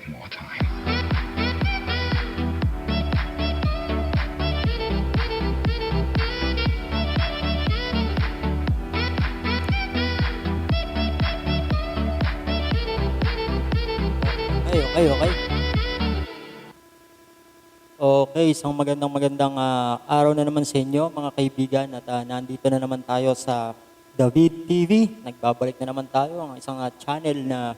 more time. Okay. Okay, isang magandang araw na naman sa inyo mga kaibigan at nandito na naman tayo sa David TV. Nagbabalik na naman tayo ang isang channel na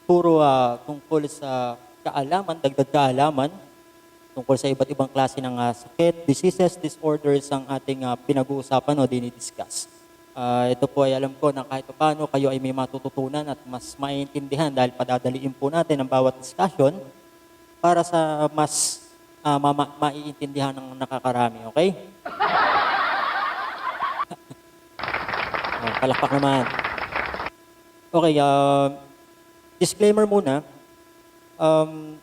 puro tungkol sa kaalaman, dagdag kaalaman, tungkol sa iba't ibang klase ng sakit, diseases, disorders ang ating pinag-uusapan o dinidiscuss. Ito po ay alam ko na kahit paano kayo ay may matututunan at mas maintindihan dahil padadaliin po natin ang bawat discussion para sa mas maiintindihan ng nakakarami, okay? Palakpak naman. Okay, disclaimer muna.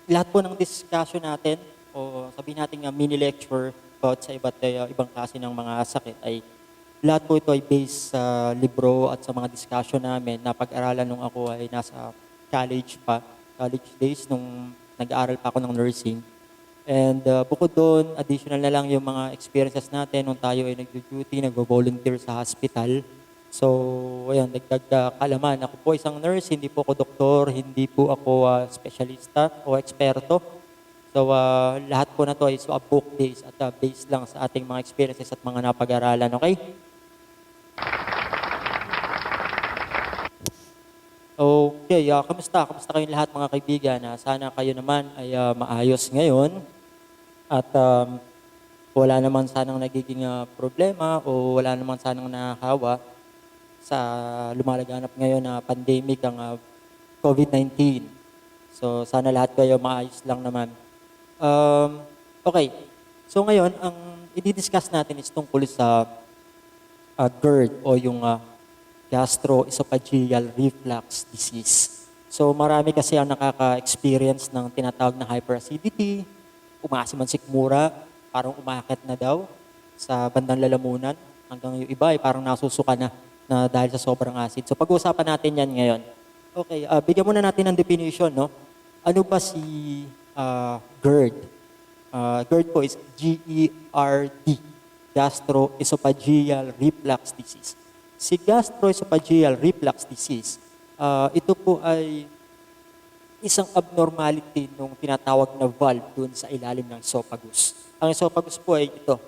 Lahat po ng discussion natin o sabihin natin mini lecture about sa ibang klase ng mga sakit ay lahat po ito ay based sa libro at sa mga discussion namin na pag-aralan nung ako ay nasa college days nung nag-aaral pa ako ng nursing. And bukod doon, additional na lang yung mga experiences natin nung tayo ay nag-duty, nag-volunteer sa hospital. So, ayan, dagdag kaalaman. Ako po isang nurse, hindi po ako doktor, hindi po ako specialista o eksperto. So, lahat po na to ay book based at based lang sa ating mga experiences at mga napag-aralan, okay? Okay, kamusta? Kamusta kayong lahat mga kaibigan? Sana kayo naman ay maayos ngayon at wala naman sanang nagiging problema o wala naman sanang nakahawa sa lumalaganap ngayon na pandemic ang COVID-19. So sana lahat kayo maayos lang naman. Okay, so ngayon ang i-discuss natin is tungkol sa GERD o yung gastroesophageal reflux disease. So marami kasi ang nakaka-experience ng tinatawag na hyperacidity, umaasim ang sikmura, parang umakit na daw sa bandang lalamunan, hanggang yung iba ay parang nasusuka na dahil sa sobrang acid. So pag-uusapan natin yan ngayon. Okay, bigyan muna natin ng definition, no? Ano ba si GERD? GERD po is G-E-R-D, gastroesophageal reflux disease. Si gastroesophageal reflux disease, ito po ay isang abnormality nung tinatawag na valve dun sa ilalim ng esophagus. Ang esophagus po ay ito.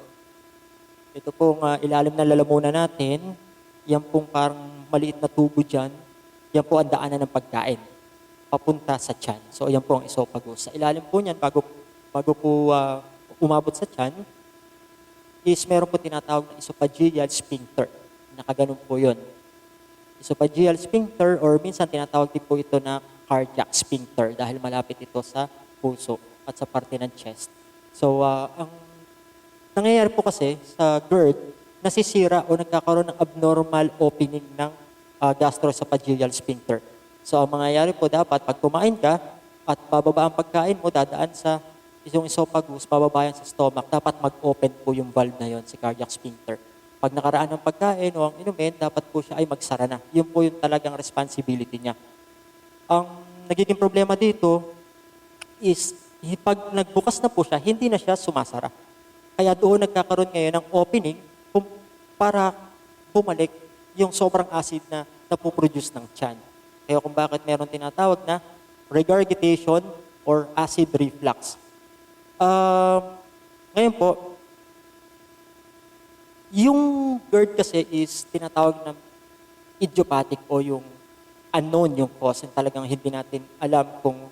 Ito pong ilalim ng lalamunan natin. Yan pong parang maliit na tubo dyan. Yan po ang daanan ng pagkain papunta sa tiyan. So yan po ang esophagus. Sa ilalim po niyan, bago po umabot sa tiyan, is meron po tinatawag na esophageal sphincter. Nakaganon po yun. Esophageal sphincter or minsan tinatawag din po ito na cardiac sphincter dahil malapit ito sa puso at sa parte ng chest. So, ang nangyayari po kasi sa GERD, nasisira o nagkakaroon ng abnormal opening ng gastroesophageal sphincter. So, ang mangyayari po dapat, pag kumain ka at bababa ang pagkain mo, dadaan sa isang esophagus, bababa yan sa stomach, dapat mag-open po yung valve na yon, si cardiac sphincter. Pag nakaraan ng pagkain o ang inumin, dapat po siya ay magsara na. Yun po yung talagang responsibility niya. Ang nagiging problema dito is, pag nagbukas na po siya, hindi na siya sumasara. Kaya doon nagkakaroon ngayon ng opening para bumalik yung sobrang acid na napoproduce ng tiyan. Kaya kung bakit meron tinatawag na regurgitation or acid reflux. Ngayon po, yung GERD kasi is tinatawag na idiopathic o yung unknown yung cause. Talagang hindi natin alam kung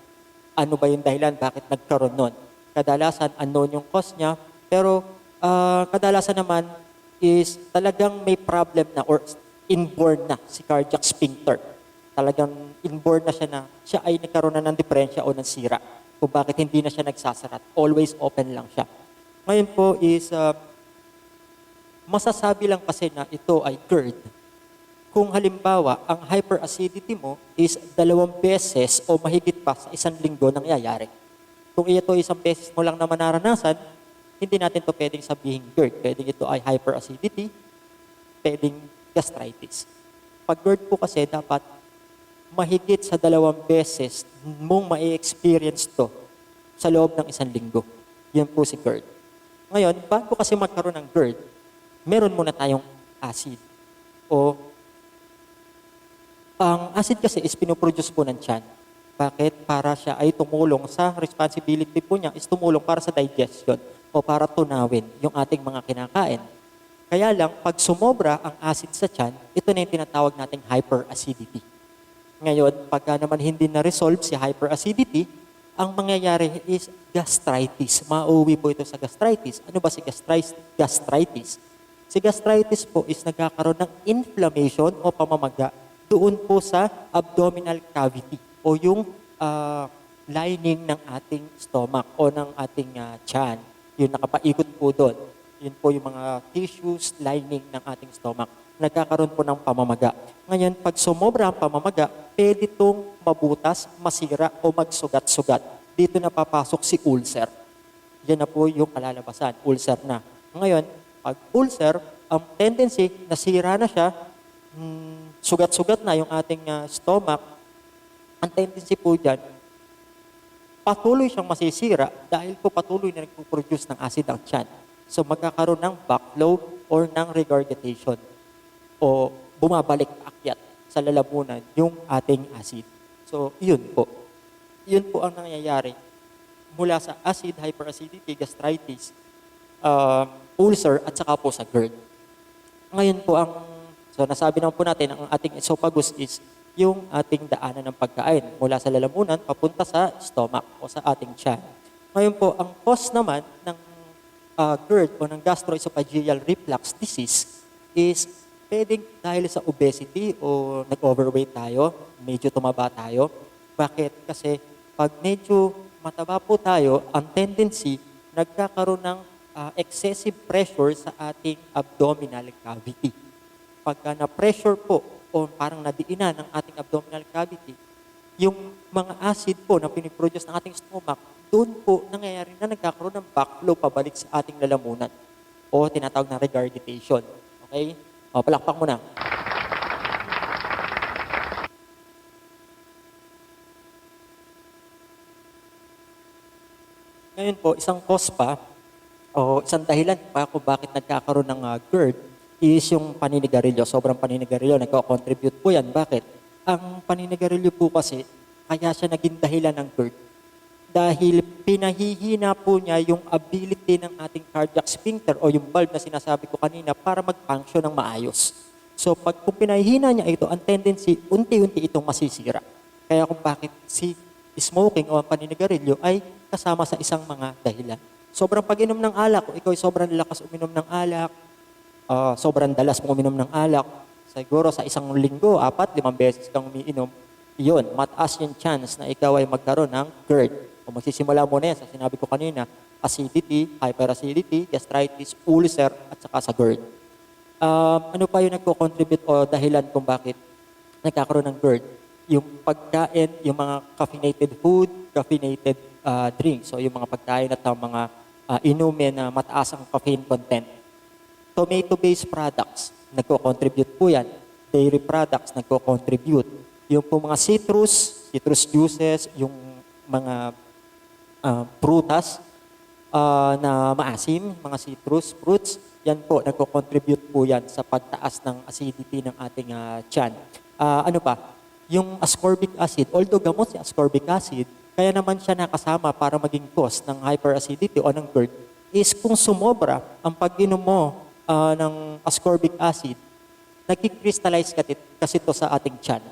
ano ba yung dahilan, bakit nagkaroon nun. Kadalasan, unknown yung cause niya, pero kadalasan naman is talagang may problem na or inborn na si cardiac sphincter. Talagang inborn na siya ay nagkaroon na ng diferensya o ng sira kung bakit hindi na siya nagsasarat. Always open lang siya. Ngayon po is masasabi lang kasi na ito ay GERD kung halimbawa ang hyperacidity mo is 2 beses o mahigit pa sa 1 linggo nangyayari. Kung ito isang beses mo lang naman naranasan, hindi natin to pwedeng sabihin GERD. Pwedeng ito ay hyperacidity, pwedeng gastritis. Pag GERD po kasi dapat mahigit sa 2 beses mong mai-experience to sa loob ng 1 linggo. Yan po si GERD. Ngayon, bago kasi magkaroon ng GERD, meron muna tayong acid. O, ang acid kasi is pinoproduce po ng tiyan. Bakit? Para siya ay tumulong sa responsibility po niya is tumulong para sa digestion o para tunawin yung ating mga kinakain. Kaya lang, pag sumobra ang acid sa tiyan, ito na yung tinatawag nating hyperacidity. Ngayon, pagka naman hindi na-resolve si hyperacidity, ang mangyayari is gastritis. Mauwi po ito sa gastritis. Ano ba si gastritis? Si gastritis po is nagkakaroon ng inflammation o pamamaga doon po sa abdominal cavity o yung lining ng ating stomach o ng ating tiyan. Yung nakapaikot po doon. Yun po yung mga tissues, lining ng ating stomach. Nagkakaroon po ng pamamaga. Ngayon, pag sumobra ang pamamaga, pwede itong mabutas, masira o magsugat-sugat. Dito na papasok si ulcer. Yan na po yung kalalabasan, ulcer na. Ngayon, pag ulcer, ang tendency, nasira na siya, sugat-sugat na yung ating stomach, ang tendency po dyan, patuloy siyang masisira dahil po patuloy na nagpo-produce ng acid ang tiyan. So magkakaroon ng backflow or ng regurgitation o bumabalik akyat sa lalamunan yung ating acid. So yun po. Yun po ang nangyayari mula sa acid, hyperacidity, gastritis, ulcer at saka po sa GERD. Ngayon po so nasabi naman po natin ang ating esophagus is yung ating daanan ng pagkain mula sa lalamunan papunta sa stomach o sa ating tiyan. Ngayon po, ang cause naman ng GERD o ng gastroesophageal reflux disease is pwedeng dahil sa obesity o nag-overweight tayo, medyo tumaba tayo. Bakit? Kasi pag medyo mataba po tayo, ang tendency nagkakaroon ng excessive pressure sa ating abdominal cavity. Pagka na-pressure po o parang nadiinan ng ating abdominal cavity, yung mga acid po na piniproduce ng ating stomach, doon po nangyayari na nagkakaroon ng backflow pabalik sa ating lalamunan o tinatawag na regurgitation. Okay? O, palakpak mo na. Ngayon po, isang cause pa o isang dahilan pa kung bakit nagkakaroon ng GERD is yung paninigarilyo. Sobrang paninigarilyo, nagko-contribute po yan. Bakit? Ang paninigarilyo po kasi, kaya siya naging dahilan ng GERD. Dahil pinahihina po niya yung ability ng ating cardiac sphincter o yung valve na sinasabi ko kanina para mag-function ng maayos. So kung pinahihina niya ito, ang tendency, unti-unti itong masisira. Kaya kung bakit si smoking o ang paninigarilyo ay kasama sa isang mga dahilan. Sobrang pag-inom ng alak, kung ikaw ay sobrang lakas uminom ng alak, sobrang dalas mong uminom ng alak, siguro sa 1 linggo, 4-5 beses kang umiinom, yun, mataas yung chance na ikaw ay magkaroon ng GERD. O magsisimula muna yan sa sinabi ko kanina, acidity, hyperacidity, gastritis, ulcer, at saka sa GERD. Ano pa yung nagko-contribute o dahilan kung bakit nagkakaroon ng GERD? Yung pagkain, yung mga caffeinated food, caffeinated drinks, so yung mga pagkain at mga inumin na mataas ang caffeine content. Tomato-based products, nagko-contribute po yan. Dairy products, nagko-contribute. Yung po mga citrus juices, yung mga prutas na maasim, mga citrus fruits, yan po, nagko-contribute po yan sa pagtaas ng acidity ng ating tiyan. Ano pa? Yung ascorbic acid, although gamot si ascorbic acid, kaya naman siya nakasama para maging cause ng hyperacidity o ng GERD, is kung sumobra ang pag-inom mo ng ascorbic acid, nagkikrystallize kasi ito sa ating tiyan.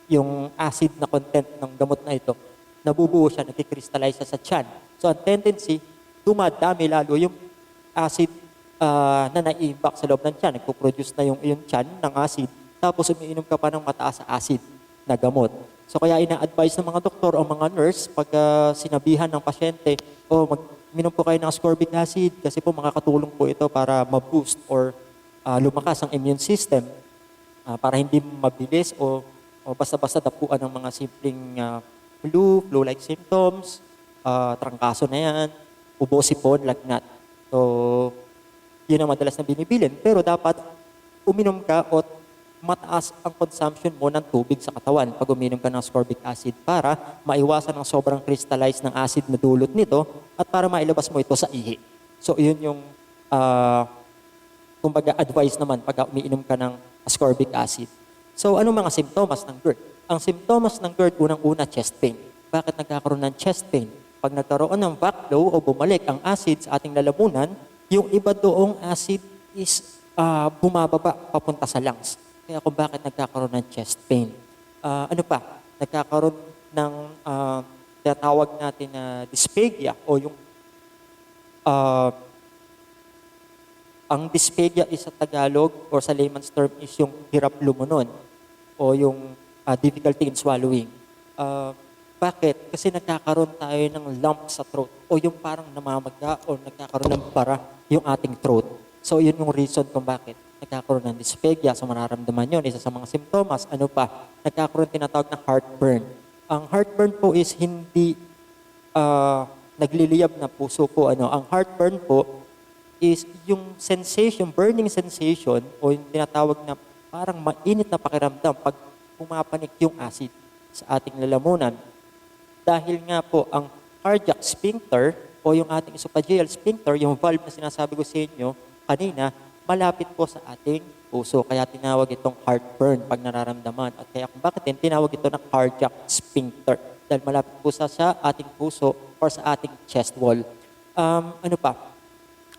Yung acid na content ng gamot na ito, nabubuo siya, nagkikrystallize sa tiyan. So, ang tendency, dumadami lalo yung acid na naiimbak sa loob ng tiyan. Nagpo-produce na yung tiyan ng acid, tapos umiinom ka pa ng mataas sa acid na gamot. So, kaya ina-advise ng mga doktor o mga nurse, pag sinabihan ng pasyente, minom po kayo ng ascorbic acid kasi po makakatulong po ito para ma-boost or lumakas ang immune system para hindi mabilis o basta-basta dapuan ng mga simpleng flu-like symptoms, trangkaso na yan, ubo, sipon, lagnat. So, yun ang madalas na binibilin. Pero dapat uminom ka o mataas ang consumption mo ng tubig sa katawan pag uminom ka ng ascorbic acid para maiwasan ang sobrang crystallize ng acid na dulot nito at para mailabas mo ito sa ihi. So, yun yung kumbaga advice naman pag umiinom ka ng ascorbic acid. So, anong mga simptomas ng GERD? Ang simptomas ng GERD, unang-una, chest pain. Bakit nagkakaroon ng chest pain? Pag nagkaroon ng backflow o bumalik ang acid sa ating lalamunan, yung iba doong acid is bumababa papunta sa lungs. Kaya kung bakit nagkakaroon ng chest pain. Ano pa? Nagkakaroon ng tinatawag natin na dysphagia o yung ang dysphagia is sa Tagalog or sa layman's term is yung hirap lumunon o yung difficulty in swallowing. Bakit? Kasi nagkakaroon tayo ng lump sa throat o yung parang namamaga o nagkakaroon ng bara yung ating throat. So, yun yung reason kung bakit nagkakaroon ng dysphagia. So, mararamdaman yun. Isa sa mga simptomas, ano pa? Nagkakaroon tinatawag na heartburn. Ang heartburn po is hindi nagliliyab na puso po. Ang heartburn po is yung sensation, burning sensation o yung tinatawag na parang mainit na pakiramdam pag pumapanik yung acid sa ating lalamunan. Dahil nga po ang cardiac sphincter o yung ating esophageal sphincter, yung valve na sinasabi ko sa inyo kanina, malapit po sa ating puso. Kaya tinawag itong heartburn pag nararamdaman. At kaya kung bakit din, tinawag ito na cardiac sphincter. Dahil malapit po sa ating puso or sa ating chest wall. Ano pa?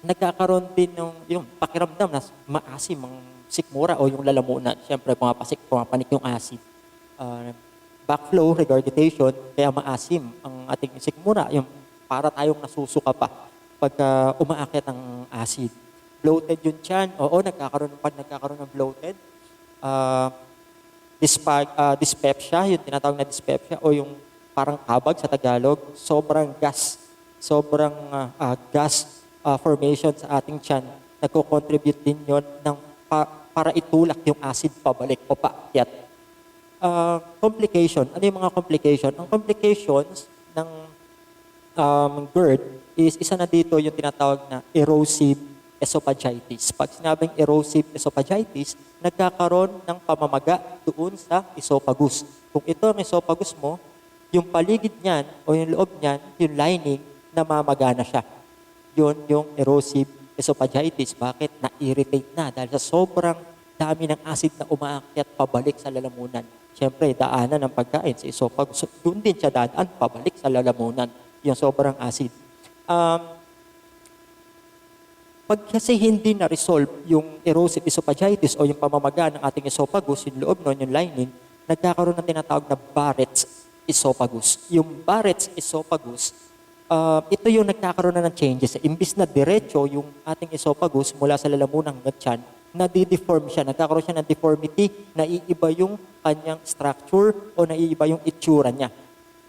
Nagkakaroon din yung pakiramdam na maasim ang sikmura o yung lalamunan. Siyempre, pumapanik yung acid. Backflow, regurgitation, kaya maasim ang ating sikmura. Yung para tayong nasusuka pa pag umaakyat ang acid. Bloated yun tiyan. Oo, pag nagkakaroon ng bloated. Dyspepsia, yung tinatawag na dyspepsia o yung parang kabag sa Tagalog. Sobrang gas formation sa ating tiyan. Nagko-contribute din yun para itulak yung acid pabalik o paakyat. Complication. Ano yung mga complication? Ang complications ng GERD is isa na dito yung tinatawag na erosive esophagitis. Pag sinabing erosive esophagitis, nagkakaroon ng pamamaga doon sa esophagus. Kung ito ang esophagus mo, yung paligid niyan o yung loob niyan, yung lining, namamaga na siya. Yun yung erosive esophagitis. Bakit? Na-irritate na dahil sa sobrang dami ng acid na umaakyat pabalik sa lalamunan. Siyempre, daanan ng pagkain sa esophagus. So, doon din siya dadaan pabalik sa lalamunan. Yung sobrang acid. Pag kasi hindi na-resolve yung erosive esophagitis o yung pamamaga ng ating esophagus, yung loob nun, yung lining, nagkakaroon ng tinatawag na Barrett's esophagus. Yung Barrett's esophagus, ito yung nagkakaroon na ng changes. Imbis na diretso yung ating esophagus mula sa lalamunan hanggang tiyan, nadideform siya, nagkakaroon siya ng deformity, naiiba yung kanyang structure o naiiba yung itsura niya.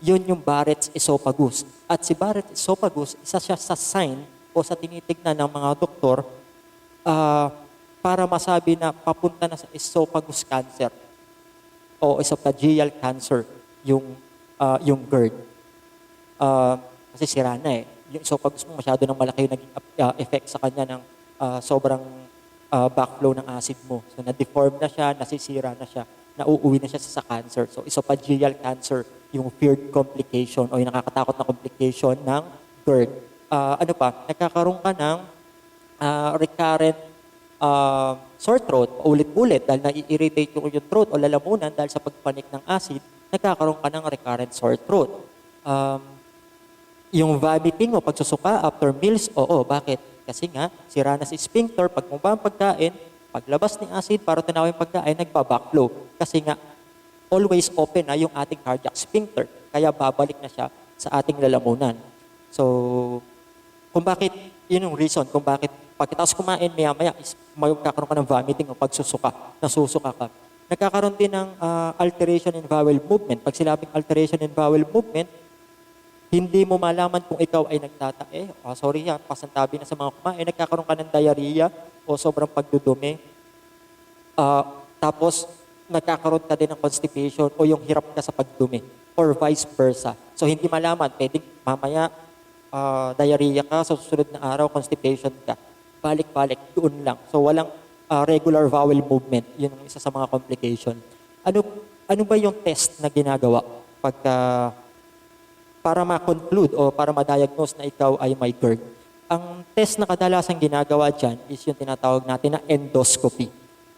Yun yung Barrett's esophagus. At si Barrett's esophagus, isa siya sa sign o sa tinitignan ng mga doktor para masabi na papunta na sa esophagus cancer o esophageal cancer yung GERD. Kasi sira na eh. Yung esophagus mo masyado nang malaki yung naging effect sa kanya ng sobrang backflow ng acid mo. So, na-deform na siya, nasisira na siya, nauuwi na siya sa cancer. So, esophageal cancer, yung feared complication o yung nakakatakot na complication ng GERD. Ano pa? Nagkakaroon ka ng recurrent sore throat, ulit-ulit, dahil nai-irritate yung throat o lalamunan dahil sa pagpanik ng acid, nagkakaroon ka ng recurrent sore throat. Yung vomiting o pagsusuka after meals, oo, bakit? Kasi nga, sira na si sphincter, pag mumba ang pagkain, paglabas ni acid para tinawin yung pagkain, nagbabackflow. Kasi nga, always open na yung ating cardiac sphincter. Kaya babalik na siya sa ating lalamunan. So, kung bakit, yun yung reason kung bakit pagkatapos kumain, maya-maya, magkakaroon ka ng vomiting o pagsusuka, nasusuka ka. Nagkakaroon din ng alteration in bowel movement. Pag sinabing alteration in bowel movement, hindi mo malaman kung ikaw ay nagtatae. Pasantabi na sa mga kumain. Nagkakaroon ka ng diarrhea o sobrang pagdudumi. Tapos, nagkakaroon ka din ng constipation o yung hirap ka sa pagdumi or vice versa. So, hindi malaman. Pwedeng mamaya diarrhea ka, sa susunod na araw, constipation ka. Balik-balik, doon lang. So, walang regular vowel movement. Yun ang isa sa mga complication. Ano ba yung test na ginagawa pagka para ma-conclude o para ma-diagnose na ikaw ay may GERD? Ang test na kadalasan ginagawa dyan is yung tinatawag natin na endoscopy.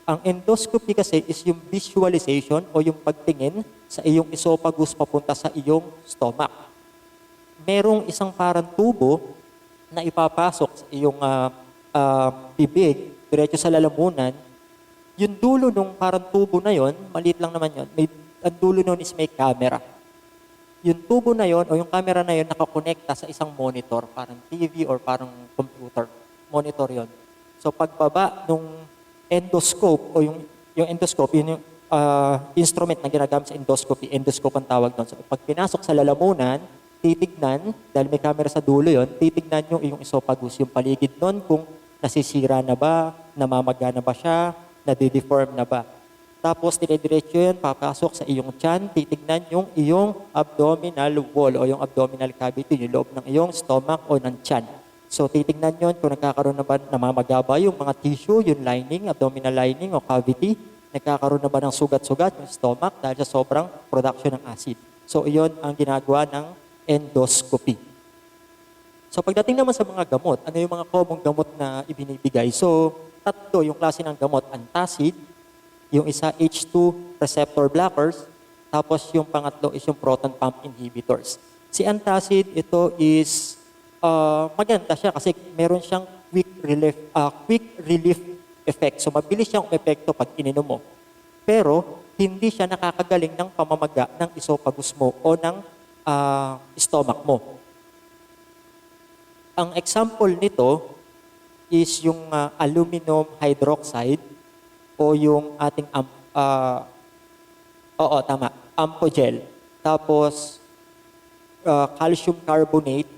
Ang endoscopy kasi is yung visualization o yung pagtingin sa iyong esophagus papunta sa iyong stomach. Merong isang parang tubo na ipapasok sa iyong bibig, diretso sa lalamunan. Yung dulo nung parang tubo na yon, maliit lang naman yon, ang dulo nun is may camera. Yung tubo na yon o yung camera na yon nakakonekta sa isang monitor, parang TV or parang computer. Monitor yon. So pagbaba nung endoscope o yung endoscope, yun yung instrument na ginagamit sa endoscopy. Endoscope ang tawag doon. So pag pinasok sa lalamunan, titignan, dahil may camera sa dulo yon, titignan yung iyong esophagus, yung paligid nun kung nasisira na ba, namamaga na ba siya, nadideform na ba. Tapos, dire-diretso yun, papasok sa iyong tiyan, titignan yung iyong abdominal wall o yung abdominal cavity, yung loob ng iyong stomach o ng tiyan. So, titignan yun kung nagkakaroon na ba, namamaga ba yung mga tissue, yung lining, abdominal lining o cavity, nagkakaroon na ba ng sugat-sugat yung stomach dahil sa sobrang production ng acid. So, iyon ang ginagawa ng endoscopy. So, pagdating naman sa mga gamot, ano yung mga common gamot na ibinibigay? So, tatlo yung klase ng gamot, antacid, yung isa H2 receptor blockers, tapos yung pangatlo is yung proton pump inhibitors. Si antacid, ito is maganda siya kasi meron siyang quick relief effect. So mabilis siyang epekto pag ininom mo. Pero hindi siya nakakagaling ng pamamaga ng esophagus mo o ng stomach mo. Ang example nito is yung aluminum hydroxide o yung ating Ampogel. Tapos calcium carbonate.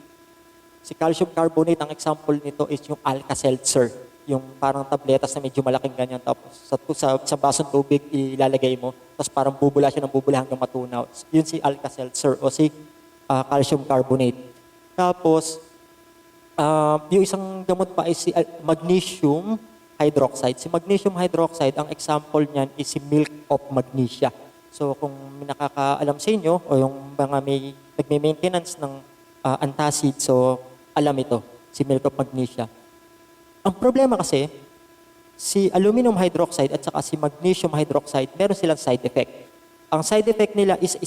Si calcium carbonate, ang example nito is yung Alka-Seltzer, yung parang tabletas na medyo malaking ganyan, tapos sa basong tubig ilalagay mo, tapos parang bubula siya ng bubula hanggang matunaw. Yun si Alka-Seltzer o si calcium carbonate. Tapos yung isang gamot pa is si magnesium hydroxide. Si magnesium hydroxide, ang example niyan is si milk of magnesia. So kung nakakaalam sa inyo o yung mga may nagme-maintenance ng antacid, so alam ito, si milk of magnesia. Ang problema kasi, si aluminum hydroxide at saka si magnesium hydroxide, meron silang side effect. Ang side effect nila is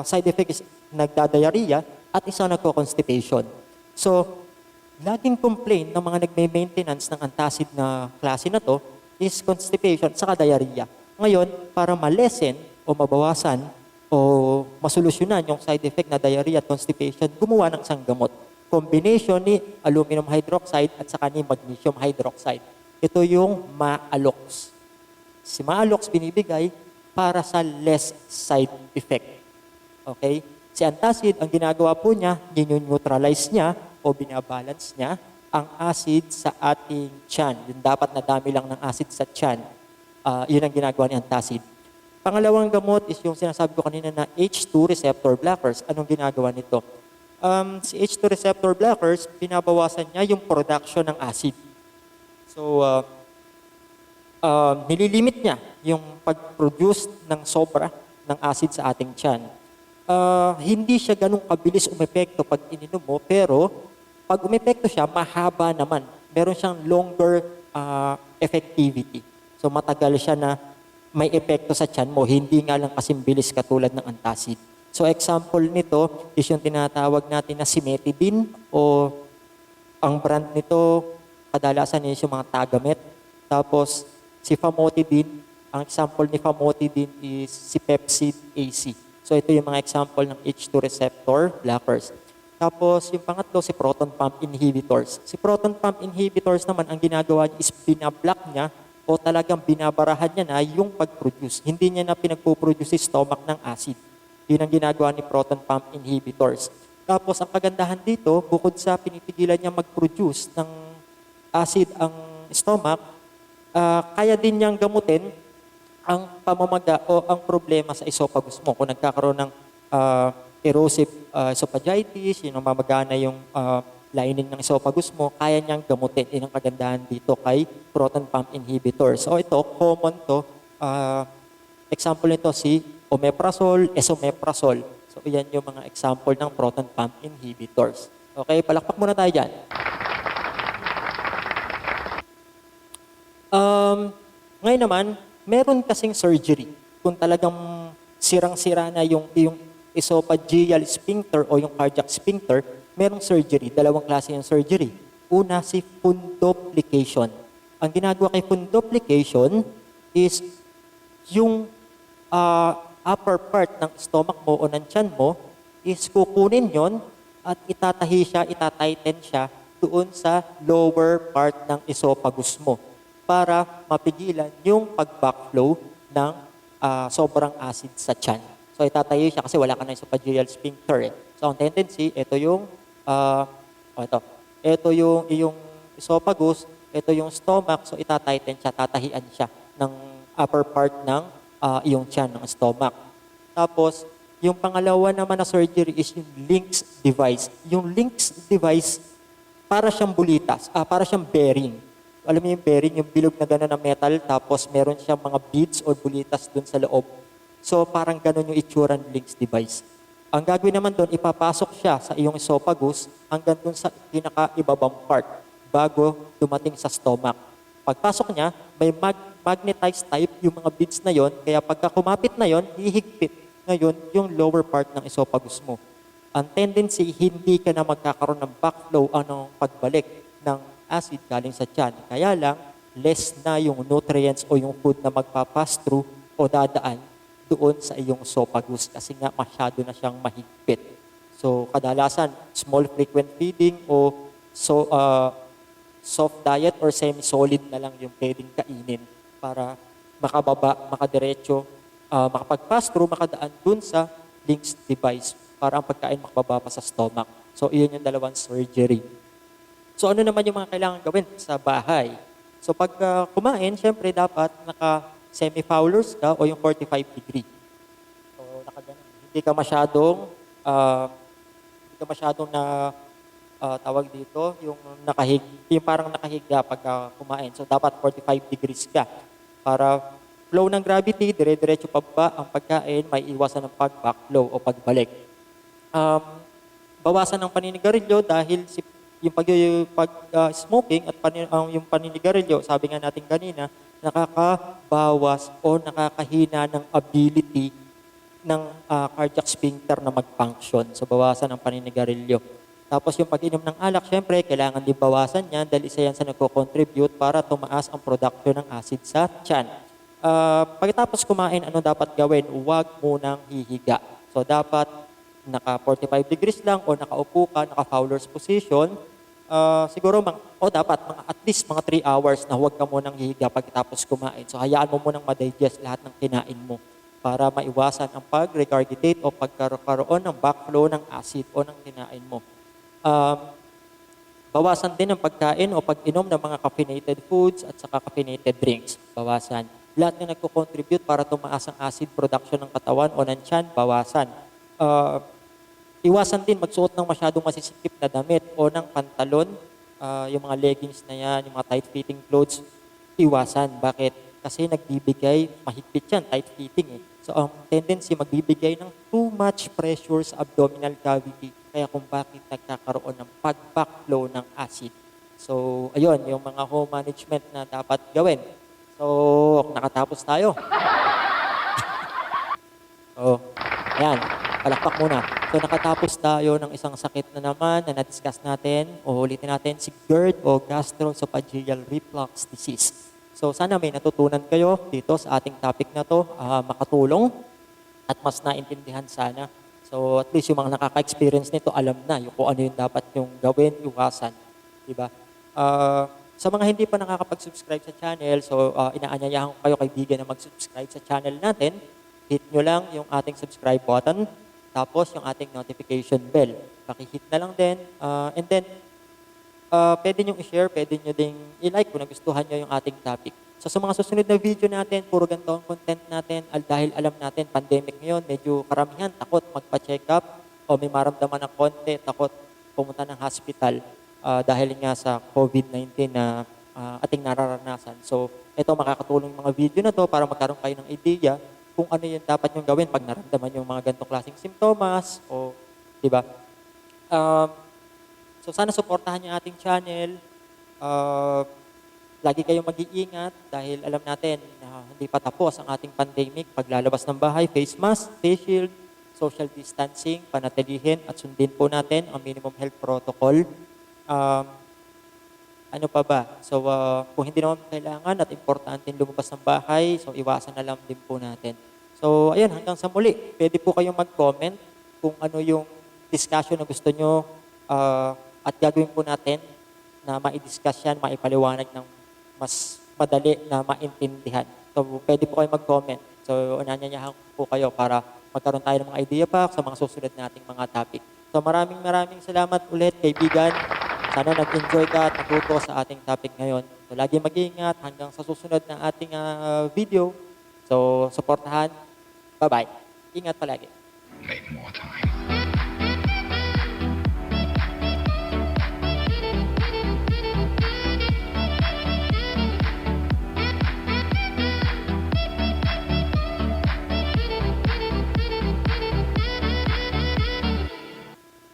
side effect is nagdadiarrhea at isang nagko-constipation. So, laging complaint ng mga nagme-maintenance ng antacid na klase na to is constipation at saka diarrhea. Ngayon, para ma-lessen o mabawasan o masolusyonan yung side effect na diarrhea at constipation, gumawa ng isang gamot. Combination ni aluminum hydroxide at saka ni magnesium hydroxide. Ito yung Maalox. Si Maalox binibigay para sa less side effect. Okay? Si antacid, ang ginagawa po niya, neutralize niya o binabalance niya ang acid sa ating tiyan. Yung dapat na dami lang ng acid sa tiyan. Yun ang ginagawa ni antacid. Pangalawang gamot is yung sinasabi ko kanina na H2 receptor blockers. Anong ginagawa nito? Si H2 receptor blockers, binabawasan niya yung production ng acid. So, nililimit niya yung pag-produce ng sobra ng acid sa ating tiyan. Hindi siya ganun kabilis umepekto pag ininom mo, pero pag umepekto siya, mahaba naman. Meron siyang longer effectivity. So matagal siya na may epekto sa tiyan mo, hindi nga lang kasing bilis katulad ng antacid. So example nito is yung tinatawag natin na Cimetidine o ang brand nito kadalasan is yung mga Tagamet. Tapos si Famotidine, ang example ni Famotidine is si Pepcid AC. So ito yung mga example ng H2 receptor blockers. Tapos yung pangatlo, si proton pump inhibitors. Si proton pump inhibitors naman, ang ginagawa niya is binablock niya o talagang binabarahan niya na yung pag-produce. Hindi niya na pinagpo-produce si stomach ng acid. Yun ang ginagawa ni proton pump inhibitors. Tapos ang kagandahan dito, bukod sa pinipigilan niya mag-produce ng acid ang stomach, kaya din niyang gamutin ang pamamaga o ang problema sa esophagus mo. Kung nagkakaroon ng erosive esophagitis, yung namamagana yung lining ng esophagus mo, kaya niyang gamutin. Yun ang kagandahan dito kay proton pump inhibitor. So ito, common to. Example nito si omeprazole, esomeprazole. So yan yung mga example ng proton pump inhibitors. Okay, palakpak muna tayo dyan. Ngayon naman, meron kasing surgery. Kung talagang sirang-sira na yung esophageal sphincter o yung cardiac sphincter, merong surgery. Dalawang klase yung surgery. Una, si fundoplication. Ang ginagawa kay fundoplication is yung upper part ng stomach mo o ng tiyan mo is kukunin yon at itatahi siya, itatighten siya doon sa lower part ng esophagus mo para mapigilan yung pag-backflow ng sobrang acid sa tiyan. So itatayo siya kasi wala ka na esophageal sphincter. So ang tendency, ito yung iyong esophagus, ito yung stomach, so itatighten siya, tatahian siya ng upper part ng iyong tiyan, ng stomach. Tapos, yung pangalawa naman na surgery is yung Link's device. Yung Link's device, para siyang bulitas, para siyang bearing. Alam mo yung bearing, yung bilog na gano'n na metal, tapos meron siyang mga beads o bulitas dun sa loob. So parang gano'n yung itsura ng Link's device. Ang gagawin naman doon, ipapasok siya sa iyong esophagus hanggang dun sa pinaka-ibabang part bago dumating sa stomach. Pagpasok niya, may magnetized type yung mga beads na yon, kaya pagka kumapit na yon, hihigpit ngayon yung lower part ng esophagus mo. Ang tendency, hindi ka na magkakaroon ng backflow, pagbalik ng acid galing sa tiyan. Kaya lang, less na yung nutrients o yung food na magpapass through o dadaan doon sa iyong esophagus kasi nga masyado na siyang mahigpit. So, kadalasan, small frequent feeding o soft diet or semi-solid na lang yung pwedeng kainin para makababa, makadiretso, makapag-pass through, makadaan dun sa Link's device para ang pagkain makababa pa sa stomach. So, iyon yung dalawang surgery. So, ano naman yung mga kailangan gawin sa bahay? So, pag kumain, syempre dapat naka-semi-Fowlers ka o yung 45 degree. So, hindi ka masyadong tawag dito, yung parang nakahiga pag kumain. So, dapat 45 degrees ka para flow ng gravity, dire-diretso pababa ang pagkain, may iwasan ng pag-backflow o pagbalik. Bawasan ng paninigarilyo dahil yung pag-smoking at yung paninigarilyo, sabi nga natin kanina, nakakabawas o nakakahina ng ability ng cardiac sphincter na mag-function. So, bawasan ng paninigarilyo. Tapos yung pag-inom ng alak, syempre, kailangan din bawasan yan dahil isa yan sa nagko-contribute para tumaas ang production ng acid sa tiyan. Pagkatapos kumain, ano dapat gawin? Huwag munang hihiga. So, dapat naka 45 degrees lang o nakaupo ka, naka Fowler's position. Siguro, dapat at least mga 3 hours na huwag ka munang hihiga pagkatapos kumain. So, hayaan mo munang ma-digest lahat ng kinain mo para maiwasan ang pag-regurgitate o pagkaroon ng backflow ng acid o ng kinain mo. Bawasan din ang pagkain o pag-inom ng mga caffeinated foods at saka caffeinated drinks. Bawasan. Lahat na nagko-contribute para tumaas ang acid production ng katawan o ng tiyan, bawasan. Iwasan din magsuot ng masyadong masisikip na damit o ng pantalon, yung mga leggings na yan, yung mga tight-fitting clothes, iwasan. Bakit? Kasi nagbibigay, mahigpit yan, tight-fitting eh. So ang tendency, magbibigay ng too much pressure sa abdominal cavity, kaya kung bakit nagkakaroon ng pag-backflow ng acid. So, ayun, yung mga home management na dapat gawin. So, nakatapos tayo. Ayan, palakpak muna. So, nakatapos tayo ng isang sakit na naman na na-discuss natin. Ulitin natin si GERD o gastroesophageal reflux disease. So, sana may natutunan kayo dito sa ating topic na to, makatulong at mas naintindihan sana. So, at least yung mga nakaka-experience nito, alam na yung kung ano yung dapat yung gawin, iwasan. Diba? Sa mga hindi pa nakakapag-subscribe sa channel, so inaanyayahan ko kayo kaibigan na mag-subscribe sa channel natin. Hit nyo lang yung ating subscribe button, tapos yung ating notification bell. Paki-hit na lang din. And then, pwede nyo i-share, pwede nyo ding i-like kung nagustuhan nyo yung ating topic. So sa mga susunod na video natin, puro ganito ang content natin dahil alam natin, pandemic ngayon, medyo karamihan takot magpa-check up o may maramdaman ng konti, takot pumunta ng hospital. dahil nga sa COVID-19 na ating nararanasan. So, ito makakatulong yung mga video na to para magkaroon kayo ng idea kung ano yung dapat yung gawin pag naramdaman yung mga ganitong klaseng simptomas o, di ba? So, sana suportahan niyo ating channel. Lagi kayong mag-iingat dahil alam natin na hindi pa tapos ang ating pandemic. Paglalabas ng bahay, face mask, face shield, social distancing, panatilihin at sundin po natin ang minimum health protocol. Ano pa ba? So, kung hindi naman kailangan at importante lumabas ng bahay, so iwasan na lang din po natin. So, ayun, hanggang sa muli. Pwede po kayong mag-comment kung ano yung discussion na gusto nyo at gagawin po natin na ma-discuss yan, maipaliwanag ng mas madali na maintindihan. So, pwede po kayong mag-comment. So, unanyanyahan po kayo para magkaroon tayo ng mga idea pa sa mga susunod nating mga topic. So, maraming salamat ulit, kaibigan. Sana nag-enjoy ka at natuto sa ating topic ngayon. So, lagi mag-iingat hanggang sa susunod na ating video. So, supportahan. Bye-bye. Ingat palagi. Make more time.